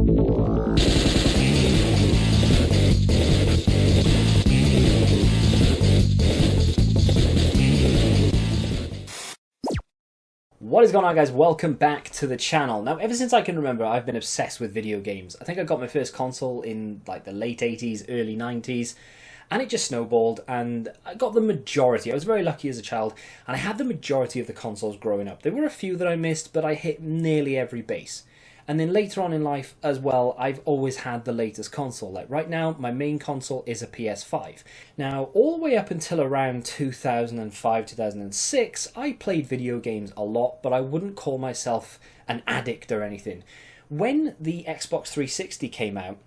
What is going on, guys? Welcome back to the channel. Now, ever since I can remember, I've been obsessed with video games. I think I got my first console in like the late 80s, early 90s, and it just snowballed, and I got the majority. I was very lucky as a child, and I had the majority of the consoles growing up. There were a few that I missed, but I hit nearly every base. And then later on in life as well, I've always had the latest console. Like right now, my main console is a PS5. Now, all the way up until around 2005, 2006, I played video games a lot, but I wouldn't call myself an addict or anything. When the Xbox 360 came out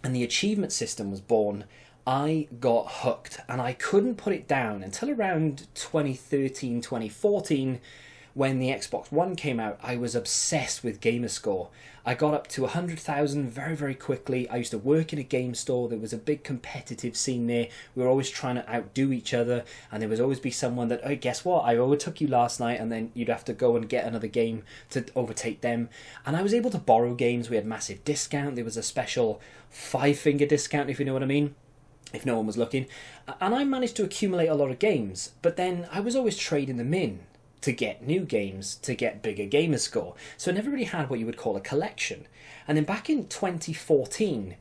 and the achievement system was born, I got hooked, and I couldn't put it down until around 2013, 2014, when the Xbox One came out. I was obsessed with Gamerscore. I got up to 100,000 very, very quickly. I used to work in a game store. There was a big competitive scene there. We were always trying to outdo each other, and there would always be someone that, oh, guess what? I overtook you last night, and then you'd have to go and get another game to overtake them. And I was able to borrow games. We had massive discount. There was a special 5-finger discount, if you know what I mean, if no one was looking. And I managed to accumulate a lot of games, but then I was always trading them in to get new games, to get bigger Gamerscore. So I never really had what you would call a collection. And then back in 2014,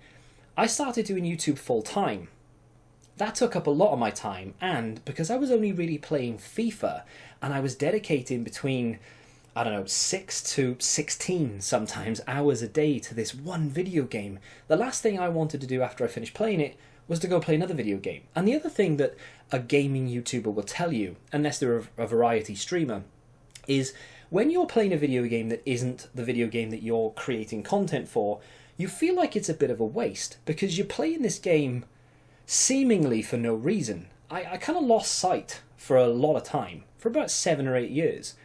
I started doing YouTube full time. That took up a lot of my time, and because I was only really playing FIFA, and I was dedicating between, I don't know, 6 to 16 sometimes hours a day to this one video game, the last thing I wanted to do after I finished playing it was to go play another video game. And the other thing that a gaming YouTuber will tell you, unless they're a variety streamer, is when you're playing a video game that isn't the video game that you're creating content for, you feel like it's a bit of a waste, because you're playing this game seemingly for no reason. I kind of lost sight for a lot of time, for about 7 or 8 years.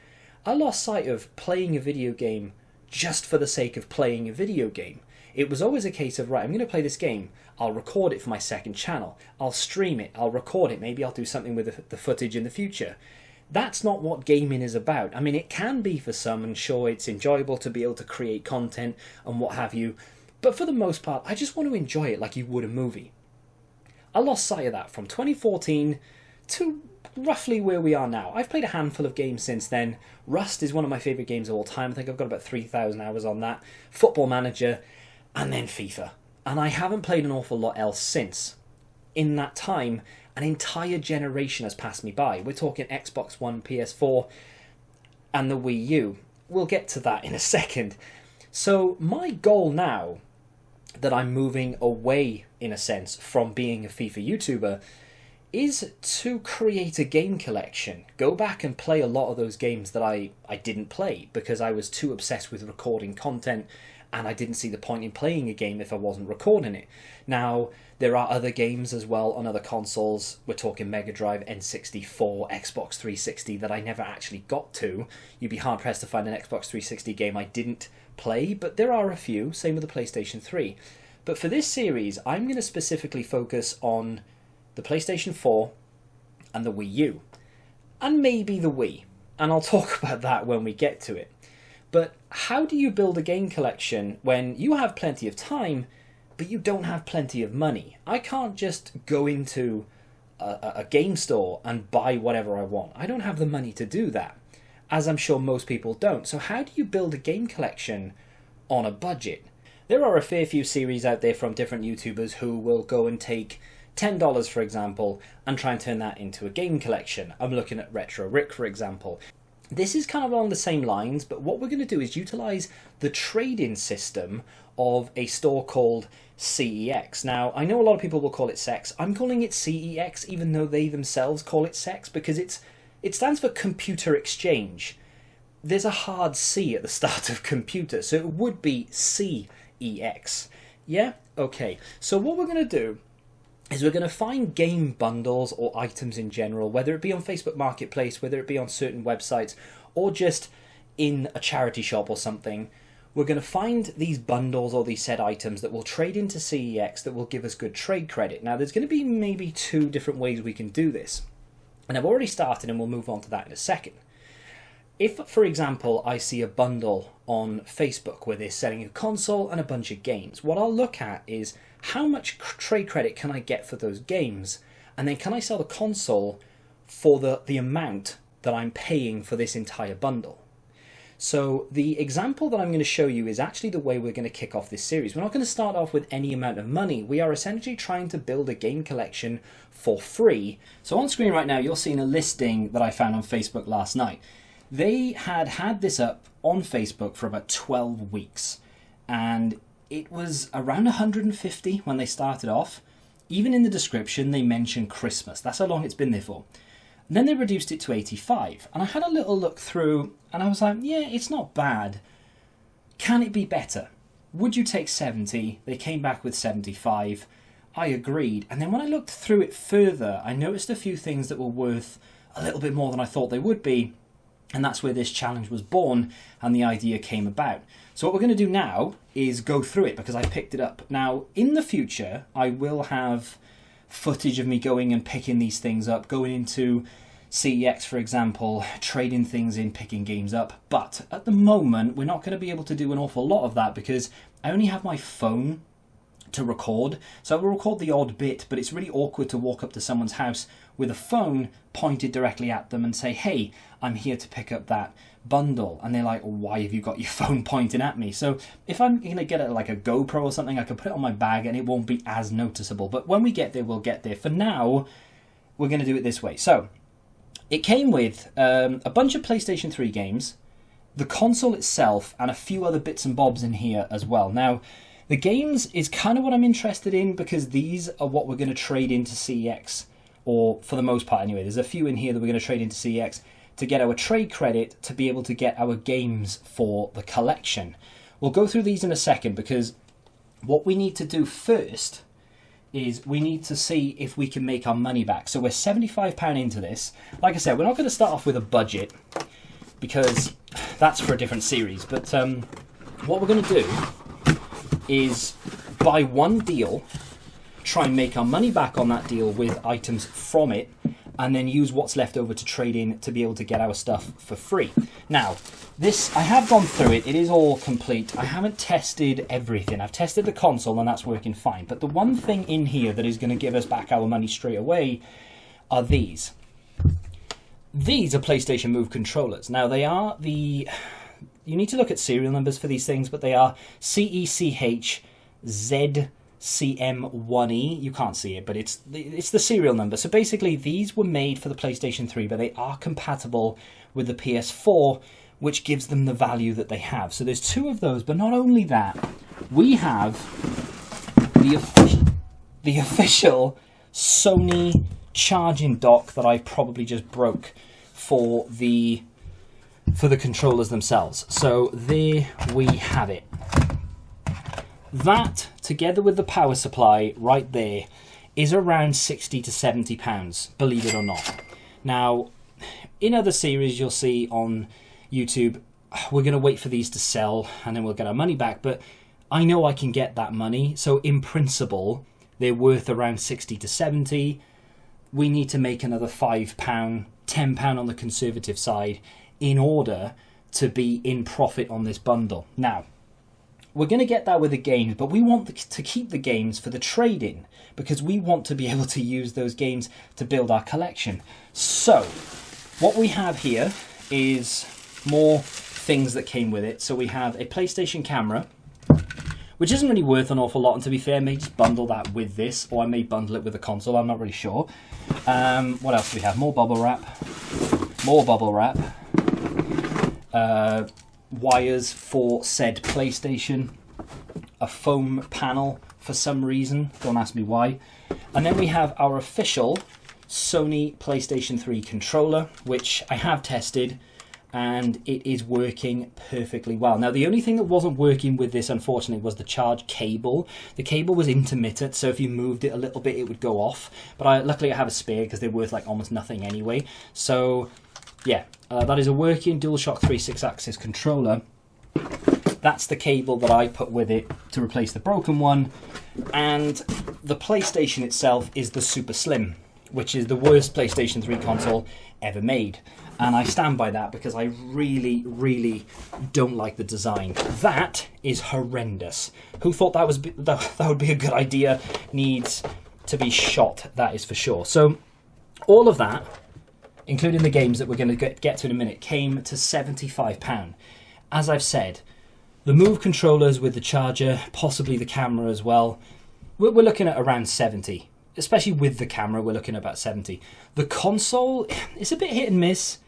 I lost sight of playing a video game just for the sake of playing a video game. It was always a case of, right, I'm going to play this game, I'll record it for my second channel, I'll stream it, I'll record it, maybe I'll do something with the footage in the future. That's not what gaming is about. I mean, it can be for some, and sure, it's enjoyable to be able to create content and what have you, but for the most part, I just want to enjoy it like you would a movie. I lost sight of that from 2014 to roughly where we are now. I've played a handful of games since then. Rust is one of my favourite games of all time. I think I've got about 3,000 hours on that. Football Manager, and then FIFA. And I haven't played an awful lot else since. In that time, an entire generation has passed me by. We're talking Xbox One, PS4, and the Wii U. We'll get to that in a second. So my goal now, that I'm moving away, in a sense, from being a FIFA YouTuber, is to create a game collection. Go back and play a lot of those games that I didn't play because I was too obsessed with recording content, and I didn't see the point in playing a game if I wasn't recording it. Now, there are other games as well on other consoles. We're talking Mega Drive, N64, Xbox 360 that I never actually got to. You'd be hard-pressed to find an Xbox 360 game I didn't play, but there are a few, same with the PlayStation 3. But for this series, I'm going to specifically focus on the PlayStation 4 and the Wii U, and maybe the Wii, and I'll talk about that when we get to it. But how do you build a game collection when you have plenty of time, but you don't have plenty of money? I can't just go into a game store and buy whatever I want. I don't have the money to do that, as I'm sure most people don't. So how do you build a game collection on a budget? There are a fair few series out there from different YouTubers who will go and take $10, for example, and try and turn that into a game collection. I'm looking at Retro Rick, for example. This is kind of along the same lines, but what we're going to do is utilize the trade-in system of a store called CEX. Now, I know a lot of people will call it sex. I'm calling it CEX, even though they themselves call it sex, because it stands for computer exchange. There's a hard C at the start of computer, so it would be CEX. Yeah? Okay. So what we're going to do is we're going to find game bundles or items in general, whether it be on Facebook Marketplace, whether it be on certain websites, or just in a charity shop or something. We're going to find these bundles or these said items that will trade into CEX that will give us good trade credit. Now, there's going to be maybe 2 different ways we can do this. And I've already started, and we'll move on to that in a second. if, for example, I see a bundle on Facebook where they're selling a console and a bunch of games, what I'll look at is how much trade credit can I get for those games, and then can I sell the console for the amount that I'm paying for this entire bundle. So the example that I'm going to show you is actually the way we're going to kick off this series. We're not going to start off with any amount of money. We are essentially trying to build a game collection for free. So on screen right now, you're seeing a listing that I found on Facebook last night. They had this up on Facebook for about 12 weeks, and it was around 150 when they started off. Even in the description, they mentioned Christmas. That's how long it's been there for. And then they reduced it to 85. And I had a little look through, and I was like, yeah, it's not bad. Can it be better? Would you take 70? They came back with 75. I agreed. And then when I looked through it further, I noticed a few things that were worth a little bit more than I thought they would be. And that's where this challenge was born and the idea came about. So what we're going to do now is go through it because I picked it up. Now, in the future, I will have footage of me going and picking these things up, going into CEX, for example, trading things in, picking games up. But at the moment, we're not going to be able to do an awful lot of that because I only have my phone to record. So I will record the odd bit, but it's really awkward to walk up to someone's house with a phone pointed directly at them and say, hey, I'm here to pick up that bundle. And they're like, why have you got your phone pointing at me? So if I'm going to get it like a GoPro or something, I can put it on my bag and it won't be as noticeable. But when we get there, we'll get there. For now, we're going to do it this way. So it came with a bunch of PlayStation 3 games, the console itself, and a few other bits and bobs in here as well. Now, the games is kind of what I'm interested in because these are what we're going to trade into CEX, or for the most part anyway. There's a few in here that we're going to trade into CEX to get our trade credit to be able to get our games for the collection. We'll go through these in a second because what we need to do first is we need to see if we can make our money back. So we're £75 into this. Like I said, we're not going to start off with a budget because that's for a different series. But what we're going to do is buy one deal, try and make our money back on that deal with items from it, and then use what's left over to trade in to be able to get our stuff for free. Now, this, I have gone through it. It is all complete. I haven't tested everything. I've tested the console and that's working fine. But the one thing in here that is going to give us back our money straight away are these. These are PlayStation Move controllers. Now, they are the... You need to look at serial numbers for these things, but they are CECHZCM1E. You can't see it, but it's the serial number. So basically, these were made for the PlayStation 3, but they are compatible with the PS4, which gives them the value that they have. So there's two of those, but not only that, we have the official Sony charging dock that I probably just broke for the controllers themselves. So there we have it. That, together with the power supply right there, is around £60 to £70, believe it or not. Now, in other series you'll see on YouTube, we're going to wait for these to sell and then we'll get our money back, but I know I can get that money, so in principle, they're worth around 60 to 70. We need to make another £5, £10 on the conservative side in order to be in profit on this bundle. Now, we're going to get that with the games, but we want to keep the games for the trade-in because we want to be able to use those games to build our collection. So, what we have here is more things that came with it. So we have a PlayStation camera, which isn't really worth an awful lot, and to be fair, I may just bundle that with this, or I may bundle it with the console, I'm not really sure. What else do we have? More bubble wrap. More bubble wrap. Wires for said PlayStation, a foam panel for some reason, don't ask me why, and then we have our official Sony PlayStation 3 controller, which I have tested and it is working perfectly well. Now, the only thing that wasn't working with this, unfortunately, was the charge cable. The cable was intermittent, so if you moved it a little bit, it would go off, but luckily I have a spare because they're worth like almost nothing anyway. So yeah, that is a working DualShock 3 6-axis controller. That's the cable that I put with it to replace the broken one. And the PlayStation itself is the Super Slim, which is the worst PlayStation 3 console ever made. And I stand by that because I really, really don't like the design. That is horrendous. Who thought that would be a good idea? Needs to be shot, that is for sure. So all of that, including the games that we're going to get to in a minute, came to £75. As I've said, the Move controllers with the charger, possibly the camera as well, we're looking at around 70. Especially with the camera, we're looking at about 70. The console, it's a bit hit and miss.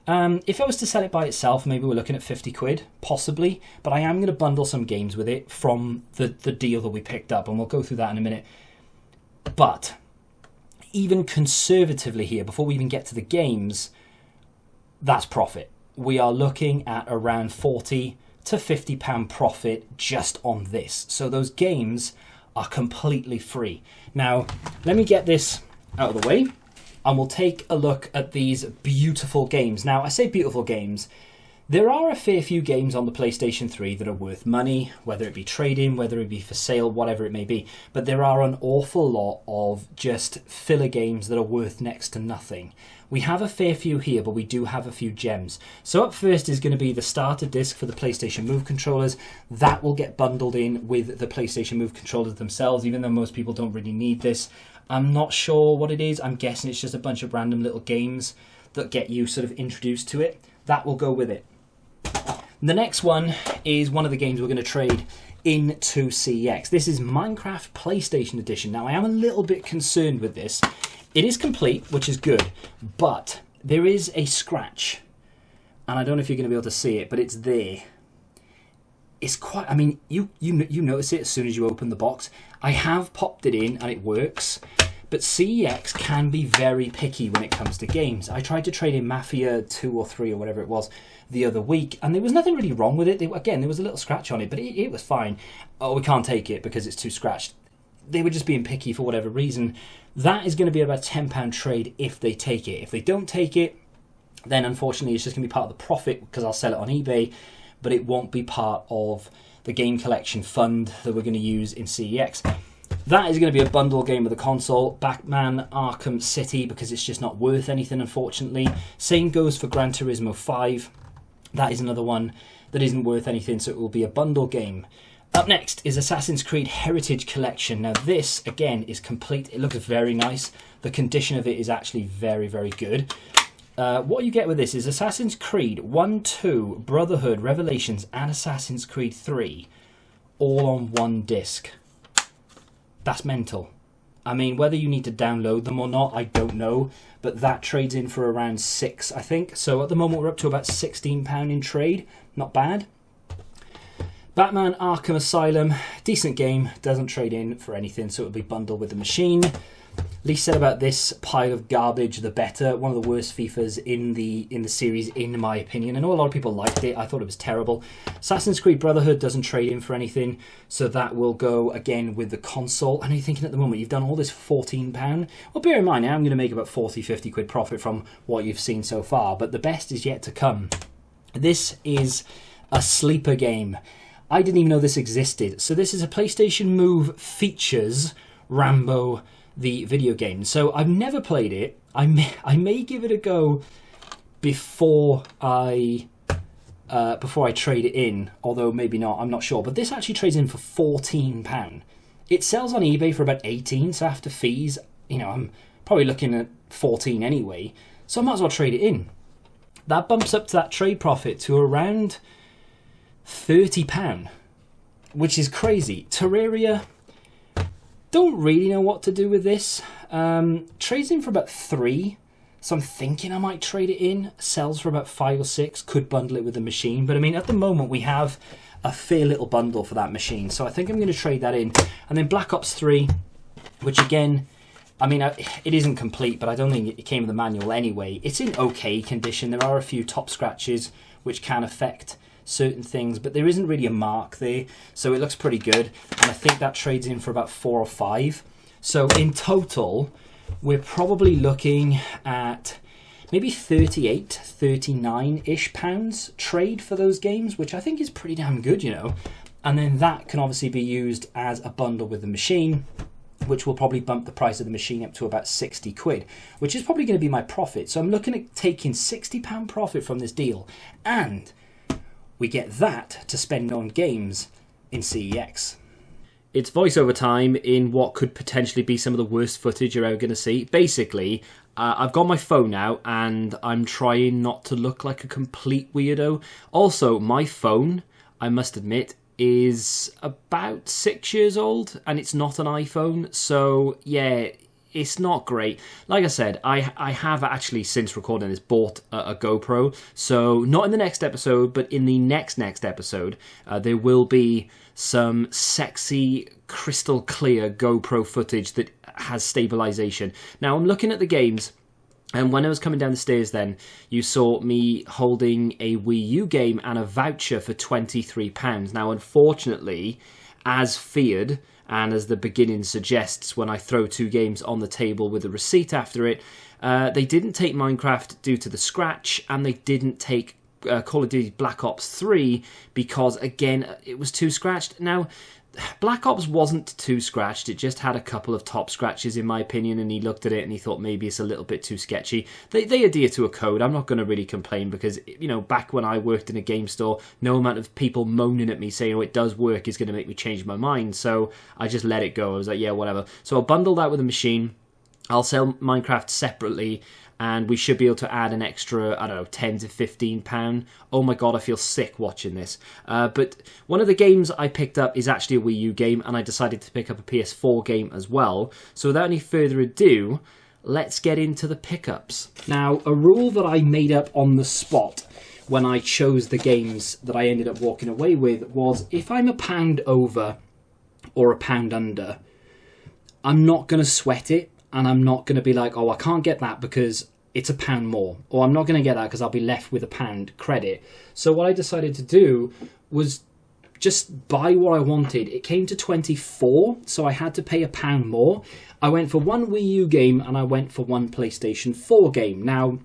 If I was to sell it by itself, maybe we're looking at 50 quid, possibly. But I am going to bundle some games with it from the deal that we picked up, and we'll go through that in a minute. But even conservatively here, before we even get to the games, that's profit. We are looking at around £40 to £50 profit just on this. So those games are completely free. Now, let me get this out of the way, and we'll take a look at these beautiful games. Now, I say beautiful games. There are a fair few games on the PlayStation 3 that are worth money, whether it be trade-in, whether it be for sale, whatever it may be. But there are an awful lot of just filler games that are worth next to nothing. We have a fair few here, but we do have a few gems. So up first is going to be the starter disc for the PlayStation Move controllers. That will get bundled in with the PlayStation Move controllers themselves, even though most people don't really need this. I'm not sure what it is. I'm guessing it's just a bunch of random little games that get you sort of introduced to it. That will go with it. The next one is one of the games we're going to trade into CEX. This is Minecraft PlayStation Edition. Now, I am a little bit concerned with this. It is complete, which is good, but there is a scratch. And I don't know if you're going to be able to see it, but it's there. It's quite, I mean, you notice it as soon as you open the box. I have popped it in and it works, but CEX can be very picky when it comes to games. I tried to trade in Mafia 2 or 3 or whatever it was the other week, and there was nothing really wrong with it. Again, there was a little scratch on it, but it was fine. Oh, we can't take it because it's too scratched. They were just being picky for whatever reason. That is going to be about a £10 trade if they take it. If they don't take it, then unfortunately it's just going to be part of the profit because I'll sell it on eBay, but it won't be part of the game collection fund that we're going to use in CEX. That is going to be a bundle game with the console. Batman Arkham City, because it's just not worth anything, unfortunately. Same goes for Gran Turismo 5. That is another one that isn't worth anything, so it will be a bundle game. Up next is Assassin's Creed Heritage Collection. Now this, again, is complete. It looks very nice. The condition of it is actually very, very good. What you get with this is Assassin's Creed 1, 2, Brotherhood, Revelations, and Assassin's Creed 3 all on one disc. That's mental. I mean, whether you need to download them or not, I don't know. But that trades in for around £6, I think. So at the moment, we're up to about £16 in trade. Not bad. Batman Arkham Asylum, decent game, doesn't trade in for anything, so it'll be bundled with the machine. Least said about this pile of garbage, the better. One of the worst FIFAs in the series, in my opinion. I know a lot of people liked it. I thought it was terrible. Assassin's Creed Brotherhood doesn't trade in for anything, so that will go again with the console. I know you're thinking at the moment, you've done all this for £14. Well, bear in mind, I'm going to make about 40, 50 quid profit from what you've seen so far, but the best is yet to come. This is a sleeper game. I didn't even know this existed. So this is a PlayStation Move features Rambo the video game. So I've never played it. I may give it a go before I trade it in, although maybe not, I'm not sure. But this actually trades in for £14. It sells on eBay for about 18, so after fees, you know, I'm probably looking at 14 anyway. So I might as well trade it in. That bumps up to that trade profit to around £30, which is crazy. Terraria, don't really know what to do with this. Trades in for about 3, so I'm thinking I might trade it in. Sells for about 5 or 6, could bundle it with the machine, but I mean, at the moment we have a fair little bundle for that machine, so I think I'm going to trade that in. And then Black Ops 3, which again, I mean, it isn't complete, but I don't think it came with the manual anyway. It's in okay condition. There are a few top scratches which can affect certain things, but there isn't really a mark there, so it looks pretty good. And I think that trades in for about 4 or 5. So in total, we're probably looking at maybe 38, 39-ish pounds trade for those games, which I think is pretty damn good, you know. And then that can obviously be used as a bundle with the machine. which will probably bump the price of the machine up to about 60 quid, which is probably going to be my profit. So I'm looking at taking £60 profit from this deal, and we get that to spend on games in CEX. It's voiceover time in what could potentially be some of the worst footage you're ever going to see. Basically, I've got my phone out and I'm trying not to look like a complete weirdo. Also, my phone, I must admit, is about 6 years old and it's not an iPhone. So, yeah, it's not great. Like I said, I have actually, since recording this, bought a GoPro. So, not in the next episode, but in the next episode, there will be some sexy, crystal clear GoPro footage that has stabilization. Now, I'm looking at the games, and when I was coming down the stairs then, you saw me holding a Wii U game and a voucher for £23. Now, unfortunately, as feared, and as the beginning suggests when I throw two games on the table with a receipt after it, they didn't take Minecraft due to the scratch, and they didn't take Call of Duty Black Ops 3 because, again, it was too scratched. Now, Black Ops wasn't too scratched, it just had a couple of top scratches in my opinion, and he looked at it and he thought maybe it's a little bit too sketchy. They adhere to a code. I'm not going to really complain because, you know, back when I worked in a game store, no amount of people moaning at me saying, oh, it does work is going to make me change my mind, so I just let it go. I was like, yeah, whatever. So I'll bundle that with a machine. I'll sell Minecraft separately, and we should be able to add an extra, I don't know, £10 to £15. Oh my god, I feel sick watching this. But one of the games I picked up is actually a Wii U game, and I decided to pick up a PS4 game as well. So without any further ado, let's get into the pickups. Now, a rule that I made up on the spot when I chose the games that I ended up walking away with was, if I'm £1 over or £1 under, I'm not going to sweat it. And I'm not going to be like, oh, I can't get that because it's £1 more. Or I'm not going to get that because I'll be left with £1 credit. So what I decided to do was just buy what I wanted. It came to 24, so I had to pay £1 more. I went for one Wii U game and I went for one PlayStation 4 game. Now,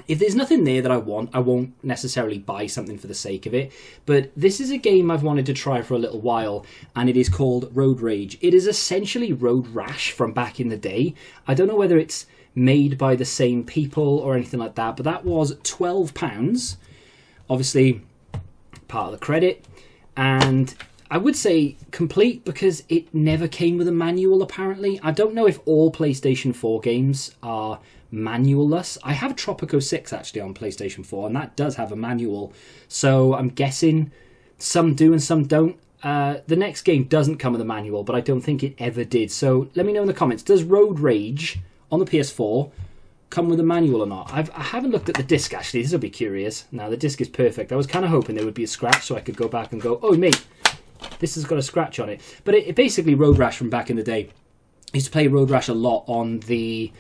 if there's nothing there that I want, I won't necessarily buy something for the sake of it. But this is a game I've wanted to try for a little while, and it is called Road Rage. It is essentially Road Rash from back in the day. I don't know whether it's made by the same people or anything like that, but that was £12. Obviously, part of the credit. And I would say complete because it never came with a manual, apparently. I don't know if all PlayStation 4 games are manual-less. I have Tropico 6 actually on PlayStation 4, and that does have a manual. So I'm guessing some do and some don't. The next game doesn't come with a manual, but I don't think it ever did. So let me know in the comments, does Road Rage on the PS4 come with a manual or not? I haven't looked at the disc actually. This will be curious. Now the disc is perfect. I was kind of hoping there would be a scratch so I could go back and go, oh mate, this has got a scratch on it. But it basically Road Rash from back in the day. I used to play Road Rash a lot on the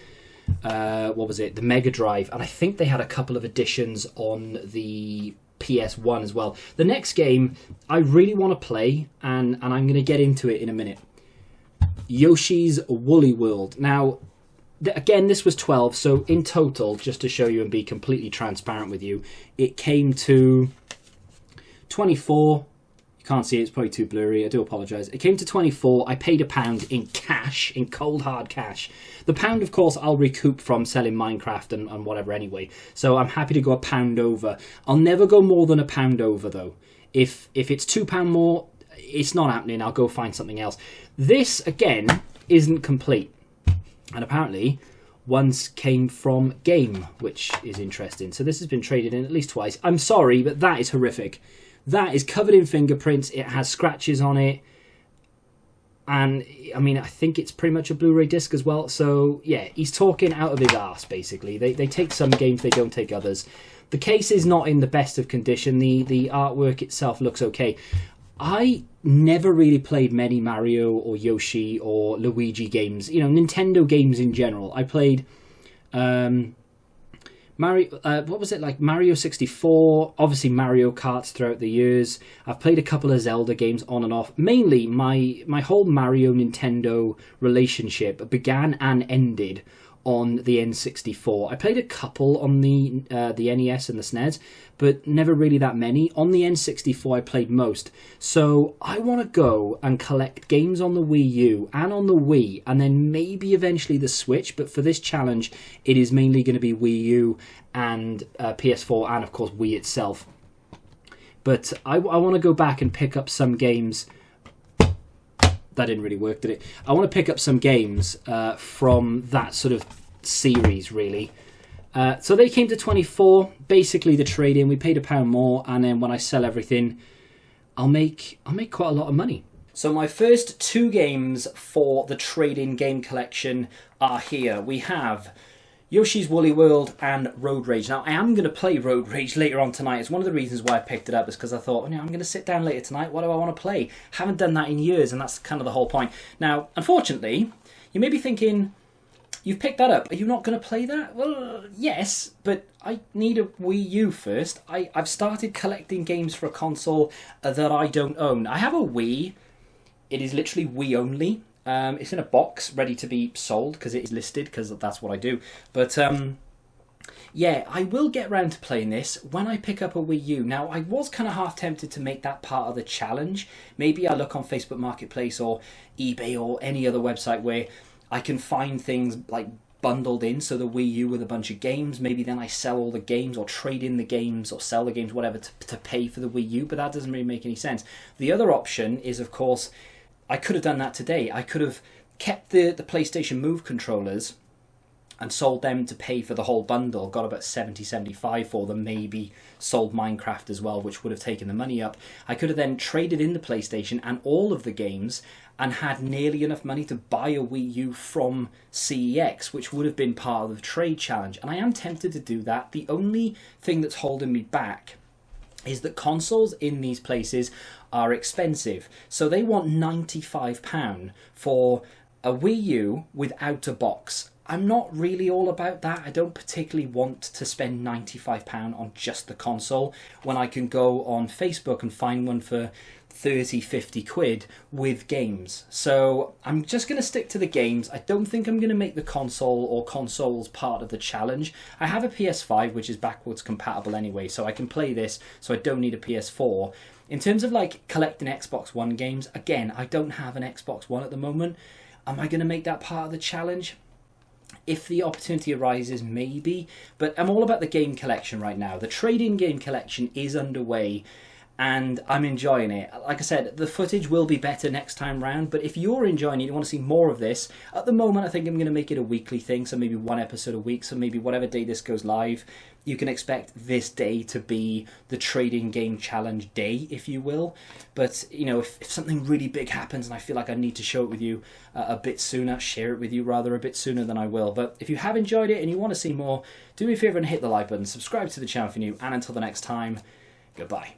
what was it? The Mega Drive, and I think they had a couple of editions on the PS1 as well. The next game I really want to play, and I'm going to get into it in a minute. Yoshi's Woolly World. Now, again, this was 12, so in total, just to show you and be completely transparent with you, it came to 24. Can't see it, it's probably too blurry, I do apologise. It came to 24, I paid £1 in cash, in cold hard cash. The £1, of course, I'll recoup from selling Minecraft and whatever anyway. So I'm happy to go £1 over. I'll never go more than £1 over though. If it's £2 more, it's not happening, I'll go find something else. This, again, isn't complete. And apparently, once came from Game, which is interesting. So this has been traded in at least twice. I'm sorry, but that is horrific. That is covered in fingerprints. It has scratches on it. And, I mean, I think it's pretty much a Blu-ray disc as well. So, yeah, he's talking out of his arse, basically. They take some games, they don't take others. The case is not in the best of condition. The artwork itself looks okay. I never really played many Mario or Yoshi or Luigi games. You know, Nintendo games in general. I played Mario, what was it, like Mario 64, obviously Mario Karts throughout the years. I've played a couple of Zelda games on and off. Mainly, my whole Mario-Nintendo relationship began and ended on the N64. I played a couple on the NES and the SNES, but never really that many. On the N64 I played most. So I want to go and collect games on the Wii U and on the Wii, and then maybe eventually the Switch, but for this challenge it is mainly going to be Wii U and PS4 and of course Wii itself. But I want to go back and pick up some games. That didn't really work, did it? I want to pick up some games from that sort of series, really. So they came to 24. Basically, the trade-in. We paid £1 more, and then when I sell everything, I'll make quite a lot of money. So my first 2 games for the trade-in game collection are here. We have Yoshi's Woolly World and Road Rage. Now, I am going to play Road Rage later on tonight. It's one of the reasons why I picked it up, is because I thought, I'm going to sit down later tonight. What do I want to play? Haven't done that in years, and that's kind of the whole point. Now, unfortunately, you may be thinking, you've picked that up. Are you not going to play that? Well, yes, but I need a Wii U first. I've started collecting games for a console that I don't own. I have a Wii. It is literally Wii only. It's in a box ready to be sold because it is listed, because that's what I do. But yeah, I will get round to playing this when I pick up a Wii U. Now, I was kind of half tempted to make that part of the challenge. Maybe I look on Facebook Marketplace or eBay or any other website where I can find things like bundled in, so the Wii U with a bunch of games. Maybe then I sell all the games or trade in the games or sell the games, whatever, to pay for the Wii U. But that doesn't really make any sense. The other option is, of course, I could have done that today. I could have kept the PlayStation Move controllers and sold them to pay for the whole bundle. Got about 70-75 for them. Maybe sold Minecraft as well, which would have taken the money up. I could have then traded in the PlayStation and all of the games and had nearly enough money to buy a Wii U from CEX, which would have been part of the trade challenge. And I am tempted to do that. The only thing that's holding me back is that consoles in these places are expensive. So they want £95 for a Wii U without a box. I'm not really all about that. I don't particularly want to spend £95 on just the console when I can go on Facebook and find one for 30-50 quid with games. So I'm just going to stick to the games. I don't think I'm going to make the console or consoles part of the challenge. I have a PS5 which is backwards compatible anyway, so I can play this, so I don't need a PS4. In terms of like collecting Xbox One games, again, I don't have an Xbox One at the moment. Am I going to make that part of the challenge? If the opportunity arises, maybe. But I'm all about the game collection right now. The trade-in game collection is underway, and I'm enjoying it. Like I said, the footage will be better next time round, but if you're enjoying it, you want to see more of this, at the moment I think I'm going to make it a weekly thing, so maybe 1 episode a week, so maybe whatever day this goes live, you can expect this day to be the trading game challenge day, if you will. But, you know, if something really big happens and I feel like I need to show it with you a bit sooner, share it with you rather a bit sooner, than I will. But if you have enjoyed it and you want to see more, do me a favour and hit the like button, subscribe to the channel if you're new, and until the next time, goodbye.